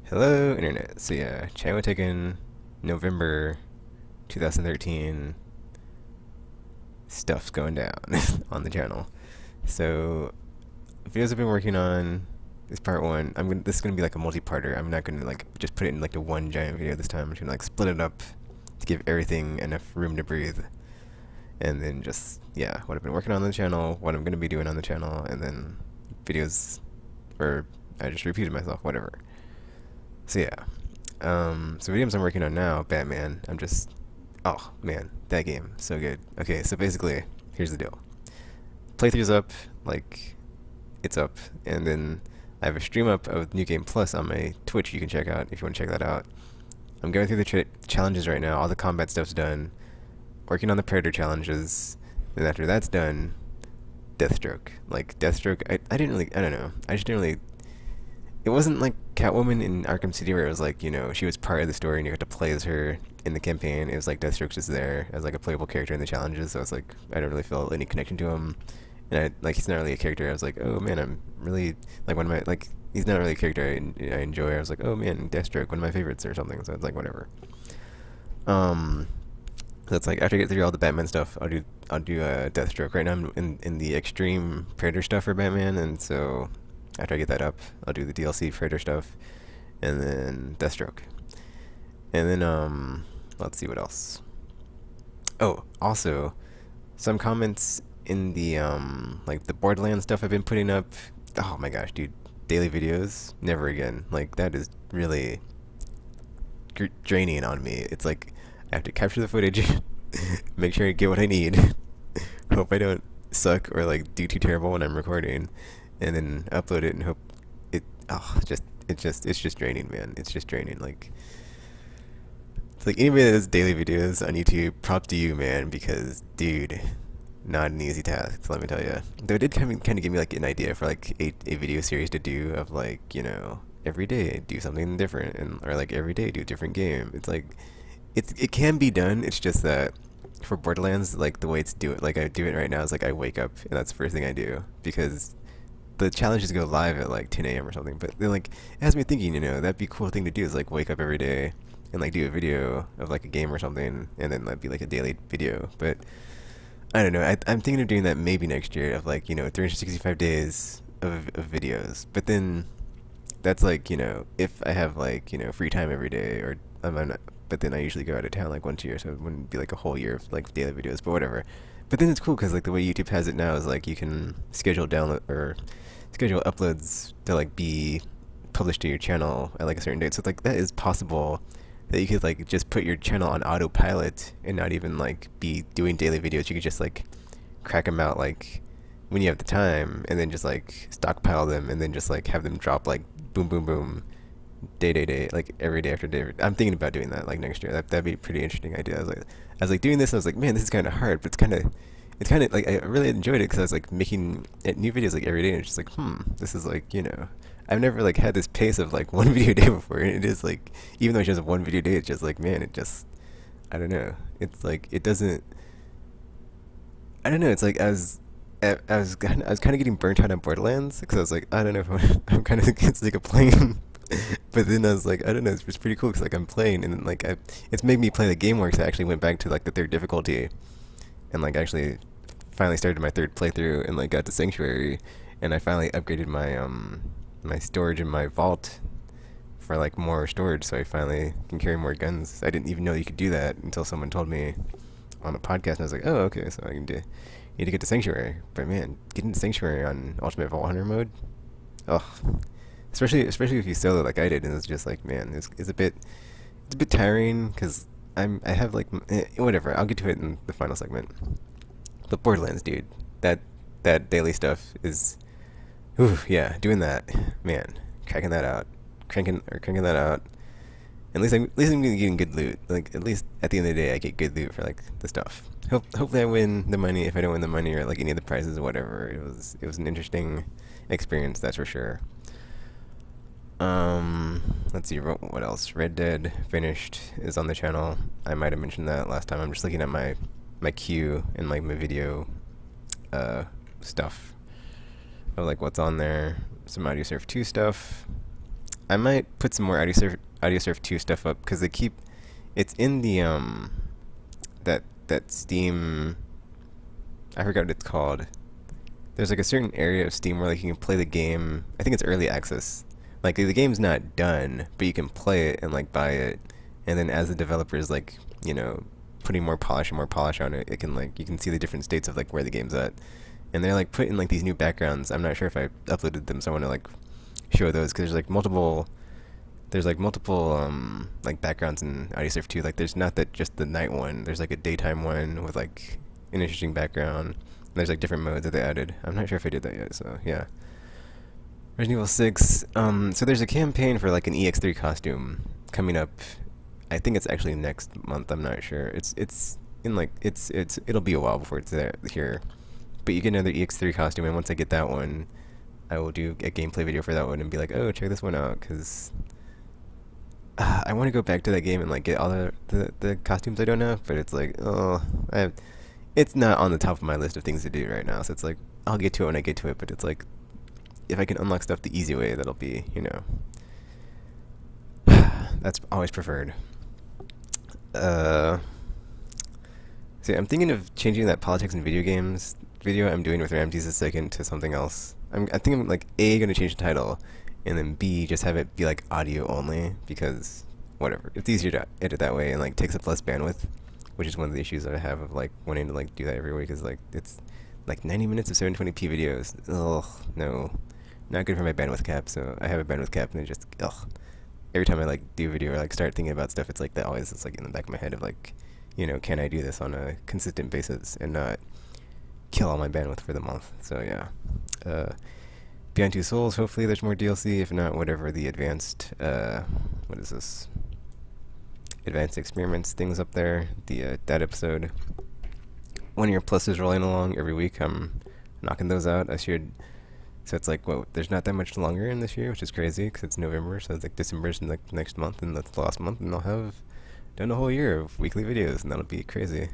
Hello, Internet. So yeah, channel taken November 2013. Stuff's going down on the channel. So videos I've been working on is part one. This is gonna be like a multi-parter. I'm not gonna like just put it in like the one giant video this time. I'm just gonna like split it up to give everything enough room to breathe. And then just yeah, what I've been working on the channel, what I'm gonna be doing on the channel, and then videos where I just repeated myself, whatever. So yeah. So videos I'm working on now, Batman. Oh man, that game, so good. Okay, so basically, here's the deal. Playthrough's up, like, it's up, and then I have a stream up of New Game Plus on my Twitch you can check out if you want to check that out. I'm going through the challenges right now, all the combat stuff's done, working on the Predator challenges, then after that's done, Deathstroke. Like, Deathstroke, I don't know, I just didn't really it wasn't like Catwoman in Arkham City where it was like, she was part of the story and you had to play as her in the campaign. It was like Deathstroke's just there as like a playable character in the challenges, so it's like I don't really feel any connection to him. And he's not really a character. I was like, oh man, I'm really like one of my like he's not really a character I enjoy. I was like, oh man, Deathstroke, one of my favorites or something. So it's like whatever. Um, so it's like after I get through all the Batman stuff, I'll do Deathstroke. Right now I'm in the extreme Predator stuff for Batman, and so after I get that up, I'll do the DLC Predator stuff, and then Deathstroke. And then, let's see what else. Oh, also, some comments in the, like the Borderlands stuff I've been putting up. Oh my gosh, dude. Daily videos? Never again. Like, that is really draining on me. It's like, I have to capture the footage, make sure I get what I need, hope I don't suck or like do too terrible when I'm recording, and then upload it and hope it's just draining, man. It's just draining. Like, it's like anybody that does daily videos on YouTube, props to you, man, because dude, not an easy task. So let me tell you. Though it did kind of give me like an idea for like a video series to do of like every day do something different, and or like every day do a different game. It's like it can be done. It's just that for Borderlands, like the way it's do it, like I do it right now is like I wake up and that's the first thing I do because the challenges go live at like 10 a.m. or something. But then like it has me thinking, that'd be a cool thing to do is like wake up every day and like do a video of like a game or something, and then that'd be like a daily video. But I don't know. I'm thinking of doing that maybe next year of like 365 days of videos. But then that's like if I have like free time every day or I'm not. But then I usually go out of town like once a year, so it wouldn't be like a whole year of like daily videos. But whatever. But then it's cool because like the way YouTube has it now is like you can schedule download or schedule uploads to like be published to your channel at like a certain date. So like that is possible that you could like just put your channel on autopilot and not even like be doing daily videos. You could just like crack them out like when you have the time, and then just like stockpile them, and then just like have them drop like boom boom boom day like every day after day. I'm thinking about doing that like next year. That'd be a pretty interesting idea. I was like doing this. I was like, man, this is kind of hard, but it's kind of like I really enjoyed it because I was like making new videos like every day, and it's just like, this is like I've never like had this pace of like one video a day before, and it is like even though it's just one video a day, it's just like man, it just I don't know. It's like it doesn't. I don't know. It's like I was kind of getting burnt out on Borderlands because I was like I don't know if I'm kind of sick of playing. But then I was like, I don't know, it's pretty cool because like I'm playing, and then like it's made me play the game more. Cause I actually went back to like the third difficulty, and like actually finally started my third playthrough and like got to Sanctuary, and I finally upgraded my storage in my vault for like more storage, so I finally can carry more guns. I didn't even know you could do that until someone told me on a podcast, and I was like, oh okay, so I can do. Need to get to Sanctuary, but man, getting to Sanctuary on Ultimate Vault Hunter mode, oh, especially if you solo like I did, and it's just like man, it's a bit tiring because I have like whatever. I'll get to it in the final segment. But Borderlands, dude, that daily stuff is, ooh, yeah, doing that, man, cranking that out. At least I'm getting good loot. Like at least at the end of the day, I get good loot for like the stuff. Hopefully I win the money. If I don't win the money or like any of the prizes or whatever, it was an interesting experience, that's for sure. Let's see what else. Red Dead finished is on the channel. I might have mentioned that last time. I'm just looking at my queue and like my video stuff of like what's on there. Some Audio Surf 2 stuff. I might put some more Audiosurf 2 stuff up because they keep it's in the that Steam. I forgot what it's called. There's like a certain area of Steam where like you can play the game. I think it's early access. Like the game's not done, but you can play it and like buy it, and then as the developer is like putting more polish and more polish on it, it can like you can see the different states of like where the game's at, and they're like putting like these new backgrounds. I'm not sure if I uploaded them, so I want to like show those because there's like multiple like backgrounds in Audiosurf 2. Like there's not that just the night one. There's like a daytime one with like an interesting background. And there's like different modes that they added. I'm not sure if I did that yet. So yeah. Resident Evil 6. So there's a campaign for like an EX3 costume coming up. I think it's actually next month. I'm not sure. It's in like it'll be a while before it's there here. But you get another EX3 costume, and once I get that one, I will do a gameplay video for that one and be like, oh, check this one out, because I want to go back to that game and like get all the costumes I don't have, but it's like, oh, it's not on the top of my list of things to do right now. So it's like I'll get to it when I get to it, but it's like if I can unlock stuff the easy way, that'll be that's always preferred. See, I'm thinking of changing that politics in video games video I'm doing with Ramses II to something else. I think I'm like A, gonna change the title, and then B, just have it be like audio only, because whatever, it's easier to edit that way and like takes up less bandwidth, which is one of the issues that I have of like wanting to like do that every week, is like it's like 90 minutes of 720p videos. Ugh, no, not good for my bandwidth cap. So I have a bandwidth cap, and it just every time I like do a video or like start thinking about stuff, it's like that always is like in the back of my head of like, can I do this on a consistent basis and not kill all my bandwidth for the month? So yeah. Beyond Two Souls, hopefully there's more DLC. If not, whatever the advanced, what is this? Advanced experiments things up there. That episode. 1 Year Plus is rolling along every week. I'm knocking those out. So it's like, there's not that much longer in this year, which is crazy because it's November. So it's like December's in like next month, and that's the last month, and they'll have done a whole year of weekly videos, and that'll be crazy.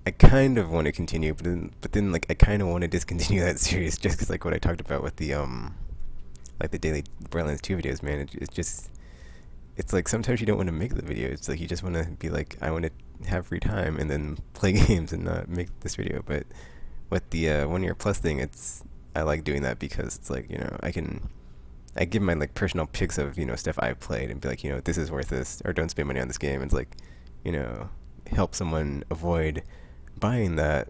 I kind of want to continue, but then like I kind of want to discontinue that series just because like what I talked about with the like the daily Borderlands 2 videos, man. It's like sometimes you don't want to make the videos. It's like you just want to be like, I want to have free time and then play games and not make this video. But with the 1 Year Plus thing, I like doing that because it's like, I give my like personal picks of stuff I've played and be like, this is worth this, or don't spend money on this game. It's like, help someone avoid buying that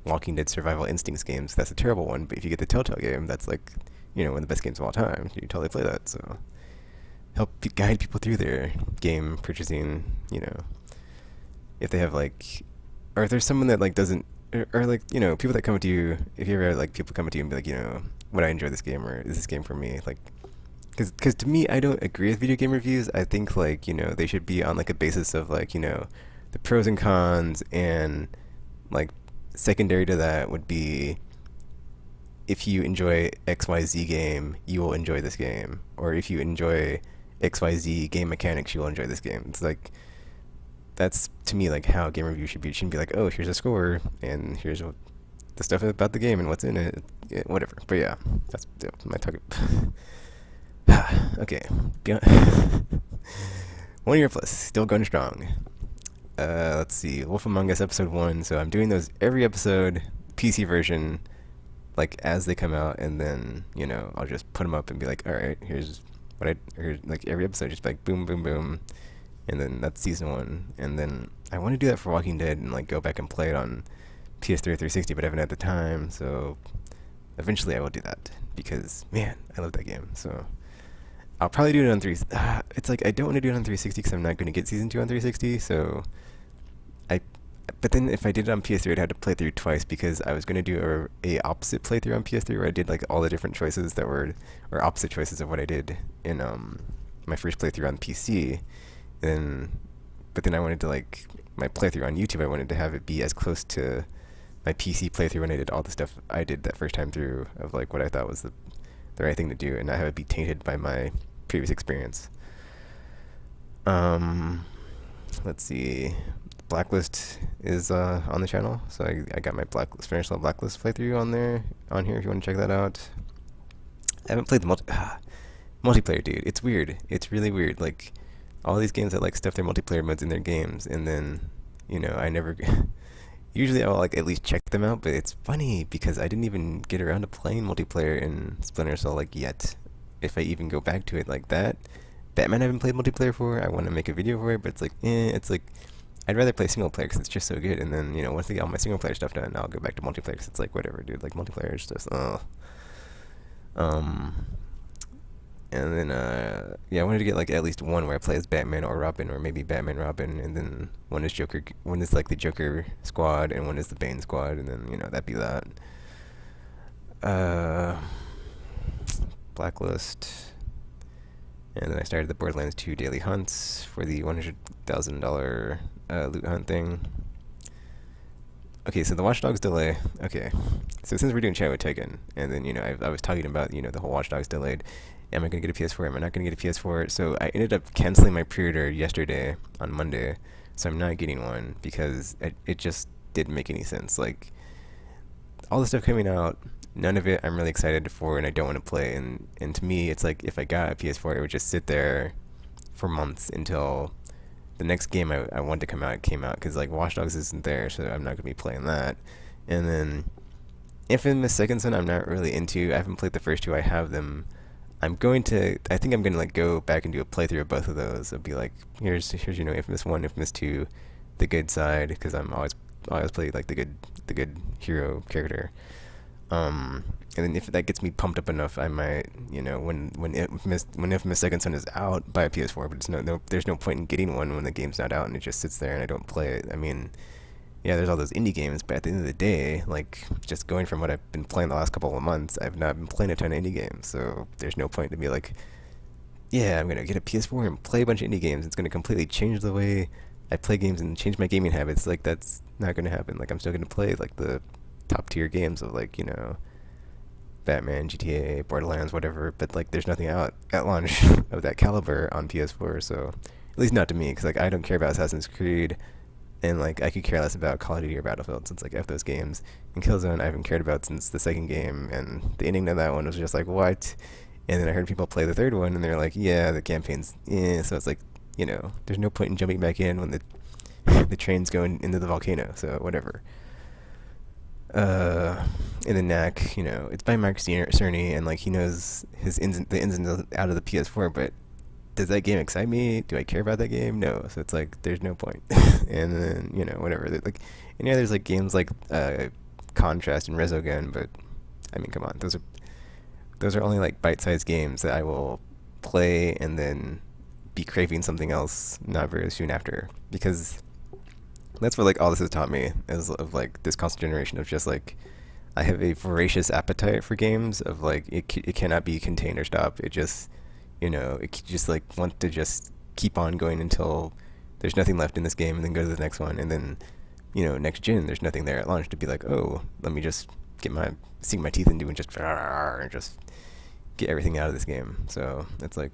Walking Dead Survival Instincts games. That's a terrible one, but if you get the Telltale game, that's like one of the best games of all time. You totally play that. So help guide people through their game purchasing. If they have like, or if there's someone that like doesn't, or like people that come to you. If you ever like people come to you and be like, would I enjoy this game, or is this game for me? Like, because to me, I don't agree with video game reviews. I think like they should be on like a basis of like the pros and cons, and like secondary to that would be, if you enjoy XYZ game, you will enjoy this game, or if you enjoy XYZ game mechanics, you will enjoy this game. It's like, that's to me like how game review should be. It shouldn't be like, oh, here's a score and here's the stuff about the game and what's in it, whatever. But yeah, that's my target. Okay, beyond 1 Year Plus, still going strong. Let's see, Wolf Among Us episode 1. So I'm doing those every episode, PC version, like as they come out, and then I'll just put them up and be like, all right, here's like every episode, just like boom, boom, boom, and then that's season 1. And then I want to do that for Walking Dead and like go back and play it on PS3 or 360, but I haven't had the time. So eventually I will do that because man, I love that game. So I'll probably do it on 3. It's like I don't want to do it on 360 because I'm not going to get season 2 on 360. So but then if I did it on PS3, I'd have to play through twice because I was going to do a opposite playthrough on PS3 where I did like all the different choices that were, or opposite choices of what I did in my first playthrough on PC. But then I wanted to like my playthrough on YouTube, I wanted to have it be as close to my PC playthrough when I did all the stuff I did that first time through of like what I thought was the right thing to do, and not have it be tainted by my previous experience. Let's see. Blacklist is on the channel, so I got my Spanish Blacklist playthrough on here if you want to check that out. I haven't played the multiplayer, dude. It's weird. It's really weird. Like all these games that like stuff their multiplayer modes in their games, and then I never. Usually I'll like at least check them out, but it's funny because I didn't even get around to playing multiplayer in Splinter Cell like yet. If I even go back to it like that, Batman I haven't played multiplayer for. I want to make a video for it, but it's like I'd rather play single player because it's just so good. And then once I get all my single player stuff done, I'll go back to multiplayer because it's like whatever, dude. Like multiplayer is just um. And then yeah, I wanted to get like at least one where I play as Batman or Robin, or maybe Batman Robin, and then one is Joker, one is like the Joker squad, and one is the Bane squad, and then that'd be that. Uh, Blacklist, and then I started the Borderlands 2 daily hunts for the $100,000 loot hunt thing. Okay, so the Watch Dogs delay. Okay, so since we're doing chat with Tekken, and then I was talking about the whole Watch Dogs delayed. Am I gonna get a PS4? Am I not gonna get a PS4? So I ended up canceling my pre-order yesterday on Monday, so I'm not getting one because it just didn't make any sense. Like all the stuff coming out, none of it I'm really excited for, and I don't want to play. And to me, it's like if I got a PS4, it would just sit there for months until the next game I want to come out came out, because like Watch Dogs isn't there, so I'm not gonna be playing that. And then Infamous Second Son I'm not really into. I haven't played the first two. I have them. I think I'm gonna like go back and do a playthrough of both of those. I'll be like, here's Infamous 1, Infamous 2, the good side, because I always play like the good hero character. And then if that gets me pumped up enough, I might, when Infamous Second Son is out, buy a PS4. But there's no point in getting one when the game's not out and it just sits there and I don't play it. I mean, yeah, there's all those indie games, but at the end of the day, like just going from what I've been playing the last couple of months, I've not been playing a ton of indie games. So there's no point to be like, yeah, I'm gonna get a PS4 and play a bunch of indie games. It's gonna completely change the way I play games and change my gaming habits. Like that's not gonna happen. Like I'm still gonna play like the top tier games of like Batman, GTA, Borderlands, whatever. But like there's nothing out at launch of that caliber on PS4. So at least not to me, because like I don't care about Assassin's Creed. And like I could care less about Call of Duty or Battlefield, since like F those games. And Killzone I haven't cared about since the second game, and the ending of that one was just like what. And then I heard people play the third one and they're like, yeah, the campaign's so it's like there's no point in jumping back in when the train's going into the volcano. So whatever. And then Knack, it's by Mark Cerny, and like he knows the ins and out of the PS4, but does that game excite me? Do I care about that game? No. So it's like there's no point. And then whatever. Like, and yeah, there's like games like Contrast and Resogun, but I mean, come on, those are only like bite-sized games that I will play and then be craving something else not very soon after, because that's what like all this has taught me, is of like this constant generation of just like I have a voracious appetite for games of like it cannot be contained or stopped. It just it just like wants to just keep on going until there's nothing left in this game, and then go to the next one, and then next gen there's nothing there at launch to be like, oh, let me just sink my teeth into and just get everything out of this game. So it's like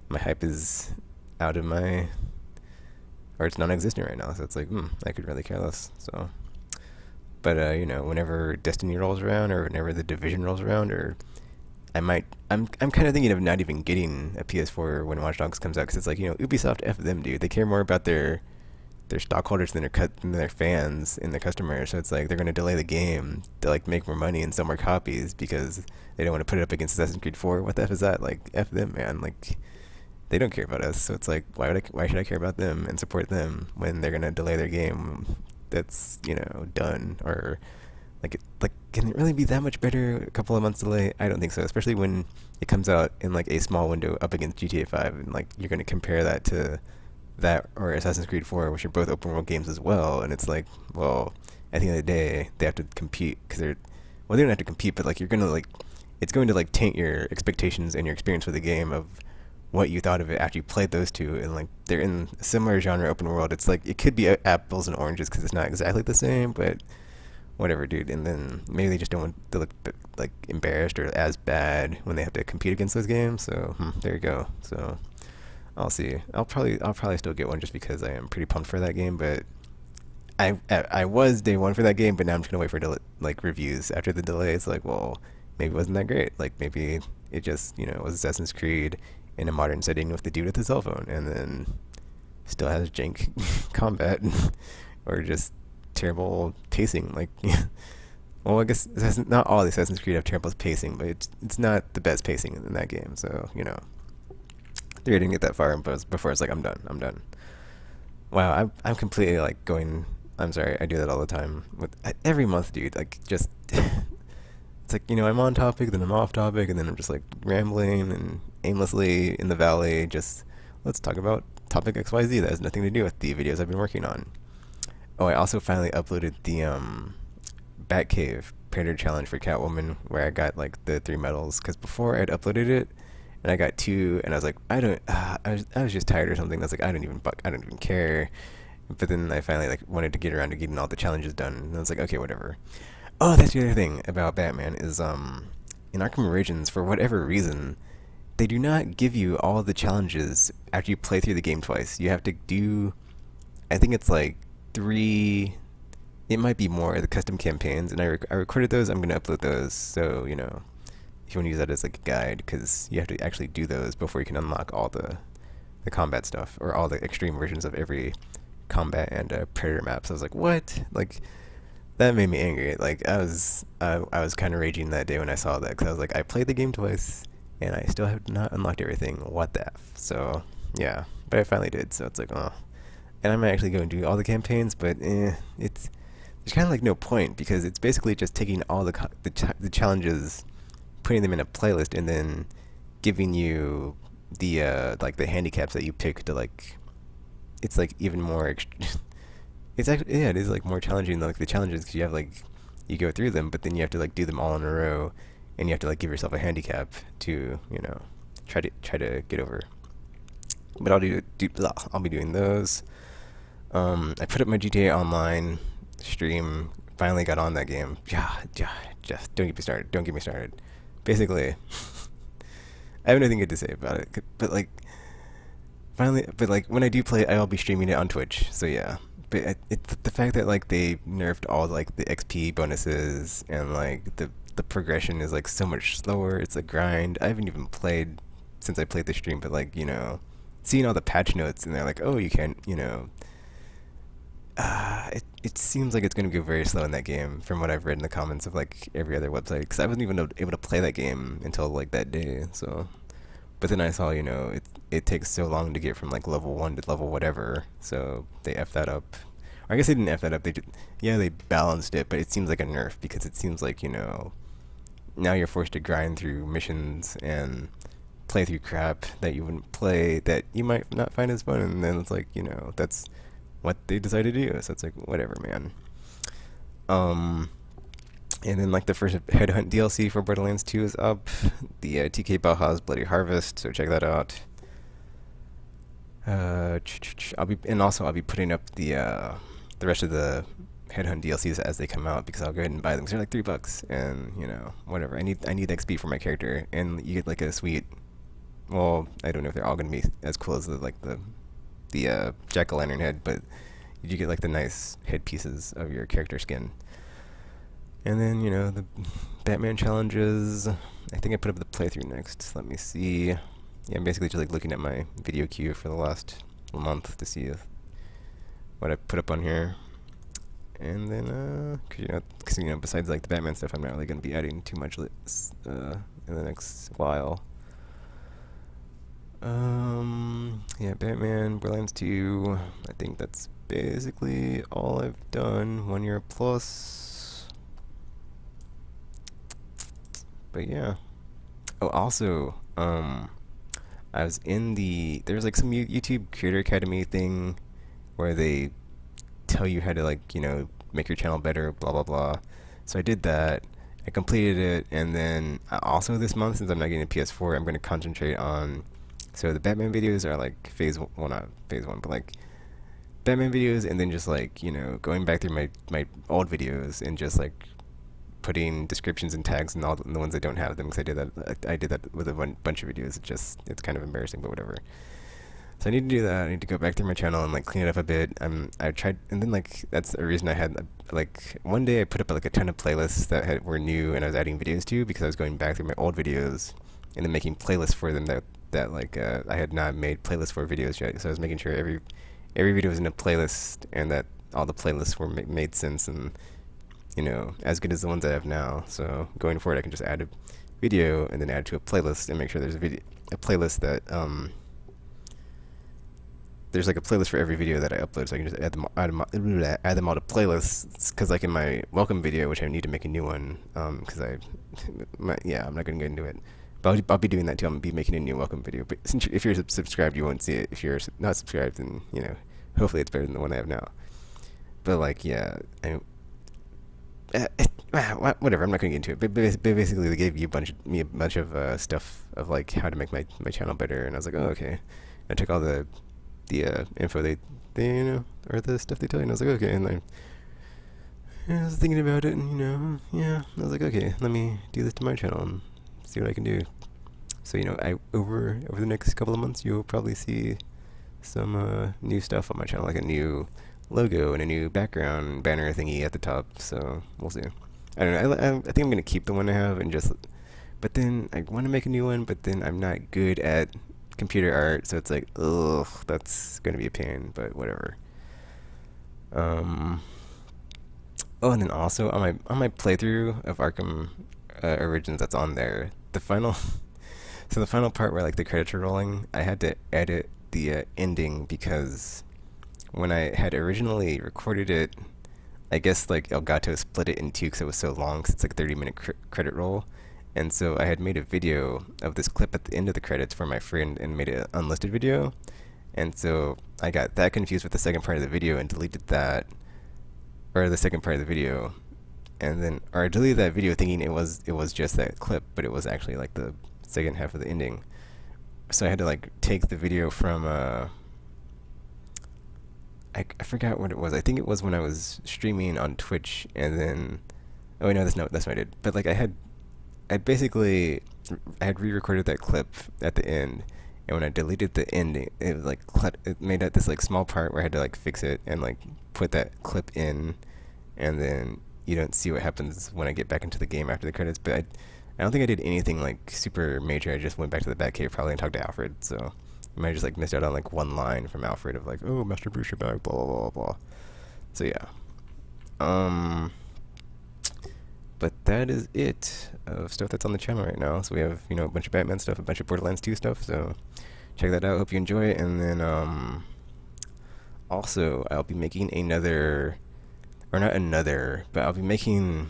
my hype is out of my, or it's non-existent right now. So it's like I could really care less. So but whenever Destiny rolls around, or whenever the Division rolls around, or I'm kind of thinking of not even getting a PS4 when Watch Dogs comes out, because it's like Ubisoft, F them, dude. They care more about their stockholders than their fans and their customers. So it's like they're gonna delay the game to like make more money and sell more copies because they don't want to put it up against Assassin's Creed 4. What the F is that? Like F them, man. Like they don't care about us. So it's like why should I care about them and support them when they're gonna delay their game that's done? Or like can it really be that much better a couple of months delay? I don't think so, especially when it comes out in like a small window up against GTA 5, and like you're going to compare that to that or Assassin's Creed 4, which are both open world games as well. And it's like, well, at the end of the day they have to compete, because they don't have to compete, but like it's going to like taint your expectations and your experience with the game of what you thought of it after you played those two. And like they're in a similar genre, open world. It's like it could be apples and oranges because it's not exactly the same, but whatever, dude. And then maybe they just don't want to look like embarrassed or as bad when they have to compete against those games. So there you go. So I'll see. I'll probably still get one just because I am pretty pumped for that game. But I was day one for that game, but now I'm just gonna wait for like reviews after the delay. It's like, well, maybe it wasn't that great. Like maybe it just, was Assassin's Creed in a modern setting with the dude with the cell phone, and then still has jank combat or just terrible pacing. Like, well, I guess not all the Assassin's Creed have terrible pacing, but it's not the best pacing in that game. So I didn't get that far before it's like I'm done. Wow, I'm completely like going. I'm sorry, I do that all the time with every month, dude. Like just it's like I'm on topic, then I'm off topic, and then I'm just like rambling and aimlessly in the valley. Just let's talk about topic XYZ that has nothing to do with the videos I've been working on. Oh, I also finally uploaded the Batcave Predator Challenge for Catwoman, where I got like the 3 medals. Because before I'd uploaded it, and I got 2, and I was like, I was just tired or something. I was like, I don't even care. But then I finally like wanted to get around to getting all the challenges done, and I was like, okay, whatever. Oh, that's the other thing about Batman is in Arkham Origins, for whatever reason, they do not give you all the challenges after you play through the game twice. You have to do, I think it's like 3, it might be more, the custom campaigns, and I recorded those. I'm gonna upload those, so if you want to use that as like a guide, because you have to actually do those before you can unlock all the combat stuff or all the extreme versions of every combat and predator maps. I was like, what? Like that made me angry. Like I was kind of raging that day when I saw that, because I was like, I played the game twice and I still have not unlocked everything. What the f? So yeah, but I finally did. So it's like, oh, and I might actually go and do all the campaigns, but it's there's kind of like no point, because it's basically just taking all the challenges, putting them in a playlist, and then giving you the like the handicaps that you pick to like. It's like even more. It's actually, yeah, it is like more challenging than like the challenges, because you have like you go through them, but then you have to like do them all in a row, and you have to like give yourself a handicap to try to get over. But I'll be doing those. I put up my GTA Online stream. Finally got on that game. Yeah, just don't get me started. Don't get me started. Basically, I have nothing good to say about it. But like, finally, but like when I do play it, I'll be streaming it on Twitch. So yeah. But the fact that like they nerfed all like the XP bonuses, and like the progression is like so much slower. It's a grind. I haven't even played since I played the stream, but like seeing all the patch notes, and they're like, oh, you can't, it seems like it's going to go very slow in that game from what I've read in the comments of like every other website, because I wasn't even able to play that game until like that day. So, but then I saw it takes so long to get from like level 1 to level whatever, so they F that up. Or I guess they didn't F that up. They balanced it, but it seems like a nerf, because it seems like now you're forced to grind through missions and play through crap that you wouldn't play, that you might not find as fun, and then it's like that's what they decided to do. So it's like, whatever, man. And then like the first Headhunt DLC for Borderlands 2 is up. The TK Baja's Bloody Harvest, so check that out. I'll be putting up the rest of the Headhunt DLCs as they come out, because I'll go ahead and buy them, because they're like $3, and whatever. I need XP for my character, and you get like a sweet. Well, I don't know if they're all gonna be as cool as the jack-o'-lantern head, but you do get like the nice head pieces of your character skin. And then the Batman challenges. I think I put up the playthrough next. Let me see. Yeah, I'm basically just like looking at my video queue for the last month to see what I put up on here. And then because besides like the Batman stuff, I'm not really gonna be adding too much in the next while. Yeah, Batman, Borderlands 2. I think that's basically all I've done. 1 year plus. But yeah. Oh, also, I was in there's like some YouTube Creator Academy thing where they tell you how to like, make your channel better, blah, blah, blah. So I did that. I completed it, and then also this month, since I'm not getting a PS4, I'm going to concentrate on. So the Batman videos are like not phase 1, but like Batman videos, and then just like, going back through my old videos and just like putting descriptions and tags and all the ones that don't have them, because I did that with a bunch of videos. It's kind of embarrassing, but whatever. So I need to do that. I need to go back through my channel and like clean it up a bit. I tried, and then like that's a reason I had like one day I put up like a ton of playlists that were new and I was adding videos to, because I was going back through my old videos and then making playlists for them that like I had not made playlists for videos yet. So I was making sure every video was in a playlist, and that all the playlists were made sense and as good as the ones I have now. So going forward, I can just add a video and then add to a playlist and make sure there's a playlist that there's like a playlist for every video that I upload, so I can just add them all to playlists. Because like in my welcome video, which I need to make a new one, because I'm not gonna get into it. But I'll be doing that too. I'm gonna be making a new welcome video. But since if you're subscribed, you won't see it. If you're not subscribed, then hopefully it's better than the one I have now. But like whatever. I'm not gonna get into it. But basically, they gave me a bunch of stuff of like how to make my channel better, and I was like, oh, okay. I took all the info they or the stuff they tell you, and I was like, okay. And I was thinking about it, and I was like, okay, let me do this to my channel and see what I can do. So I over the next couple of months, you'll probably see some new stuff on my channel, like a new logo and a new background banner thingy at the top. So we'll see. I don't know. I think I'm gonna keep the one I have and but then I want to make a new one, but then I'm not good at computer art, so it's like, ugh, that's gonna be a pain. But whatever. Oh, and then also on my playthrough of Arkham Origins, that's on there. The final part where like the credits are rolling, I had to edit the ending because when I had originally recorded it, I guess like Elgato split it in two because it was so long, because it's like 30-minute credit roll. And so I had made a video of this clip at the end of the credits for my friend and made an unlisted video. And so I got that confused with the second part of the video and deleted that, or the second part of the video. And then, or I deleted that video thinking it was just that clip, but it was actually like the second half of the ending. So I had to like take the video from, I forgot what it was. I think it was when I was streaming on Twitch, and then, oh no, that's what I did. But like I had re-recorded that clip at the end, and when I deleted the ending, it was like it made out this like small part where I had to like fix it and like put that clip in, and then you don't see what happens when I get back into the game after the credits. But I don't think I did anything like super major. I just went back to the Batcave probably and talked to Alfred. So I might have just like missed out on like one line from Alfred of like, oh, Master Bruce, you're back, blah blah blah blah. So yeah. But that is it of stuff that's on the channel right now. So we have, a bunch of Batman stuff, a bunch of Borderlands 2 stuff. So check that out. Hope you enjoy it. And then also I'll be making but I'll be making.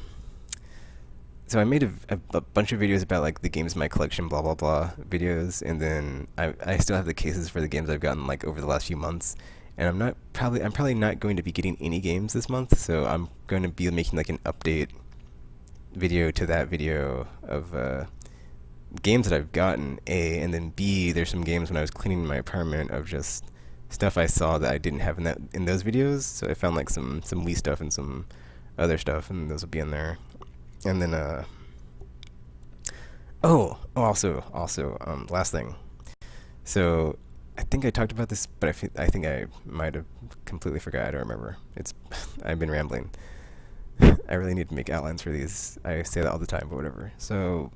So I made a bunch of videos about like the games in my collection, blah blah blah videos, and then I still have the cases for the games I've gotten like over the last few months. And I'm probably not going to be getting any games this month. So I'm going to be making like an update video to that video of games that I've gotten, A, and then B, there's some games when I was cleaning my apartment of just stuff I saw that I didn't have in those videos. So I found like some Wii stuff and some other stuff, and those will be in there. And then also last thing. So I think I talked about this, but I think I might have completely forgot. I don't remember. I've been rambling. I really need to make outlines for these. I say that all the time, but whatever. So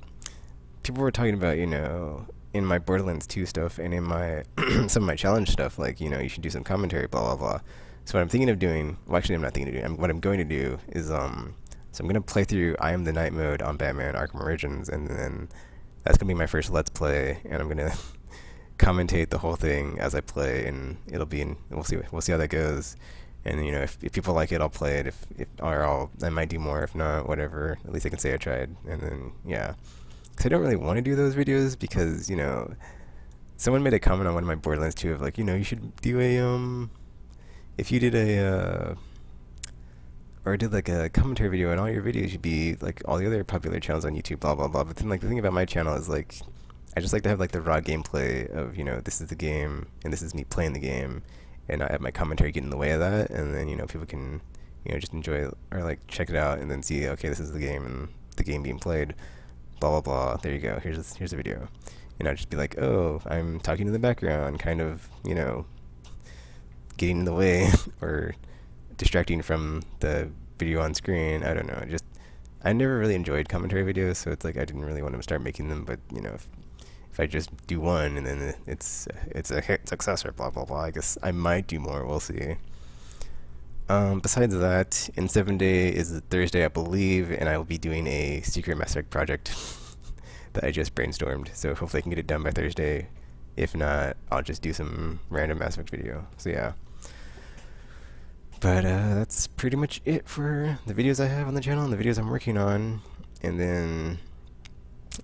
people were talking about, in my Borderlands 2 stuff and in my some of my challenge stuff, like, you should do some commentary, blah, blah, blah. So what I'm thinking of doing, well, actually I'm not thinking of doing, what I'm going to do is, so I'm going to play through I Am the Night mode on Batman Arkham Origins, and then that's going to be my first Let's Play, and I'm going to commentate the whole thing as I play, and we'll see how that goes. And if people like it, I'll play it. I might do more. If not, whatever. At least I can say I tried. And then because I don't really want to do those videos because someone made a comment on one of my Borderlands 2 of like, you should do if you did or did like a commentary video, and all your videos should be like all the other popular channels on YouTube, blah blah blah. But then like the thing about my channel is like I just like to have like the raw gameplay of this is the game and this is me playing the game. And not have my commentary get in the way of that, and then people can just enjoy it, or like check it out and then see, okay, this is the game and the game being played, blah blah blah. There you go. Here's the video. And I'd just be like, oh, I'm talking in the background, kind of getting in the way or distracting from the video on screen. I don't know. I never really enjoyed commentary videos, so it's like I didn't really want to start making them. But if I just do one and then it's a hit success or blah blah blah, I guess I might do more. We'll see. Besides that, in 7 days is Thursday, I believe, and I will be doing a secret Mass Effect project that I just brainstormed. So hopefully I can get it done by Thursday. If not, I'll just do some random Mass Effect video. So yeah. But that's pretty much it for the videos I have on the channel and the videos I'm working on. And then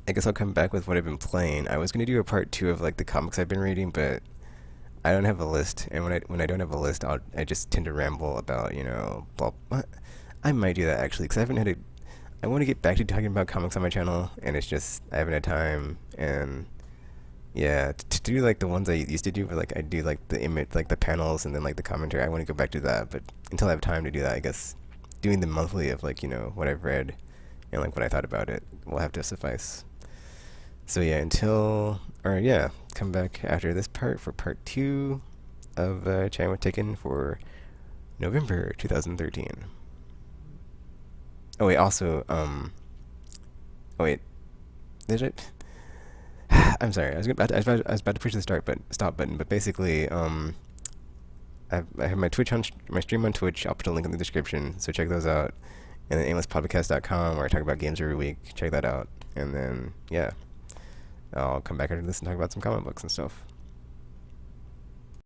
I guess I'll come back with what I've been playing. I was gonna do a part 2 of like the comics I've been reading, but I don't have a list. And when I don't have a list, I just tend to ramble about, you know, blah. I might do that actually, because I haven't had a. I want to get back to talking about comics on my channel, and it's just I haven't had time. And yeah, to do like the ones I used to do, where like I do like the image, like the panels, and then like the commentary. I want to go back to that, but until I have time to do that, I guess doing the monthly of like, you know, what I've read and like what I thought about it will have to suffice. So yeah, come back after this part for part 2 of chatting with Taken for November 2013. Oh wait, also oh wait, did it? I'm sorry. I was about to push the stop button, but basically, I have my my stream on Twitch. I'll put a link in the description, so check those out. And then aimlesspodcast.com, where I talk about games every week. Check that out. And then yeah, I'll come back after this and talk about some comic books and stuff.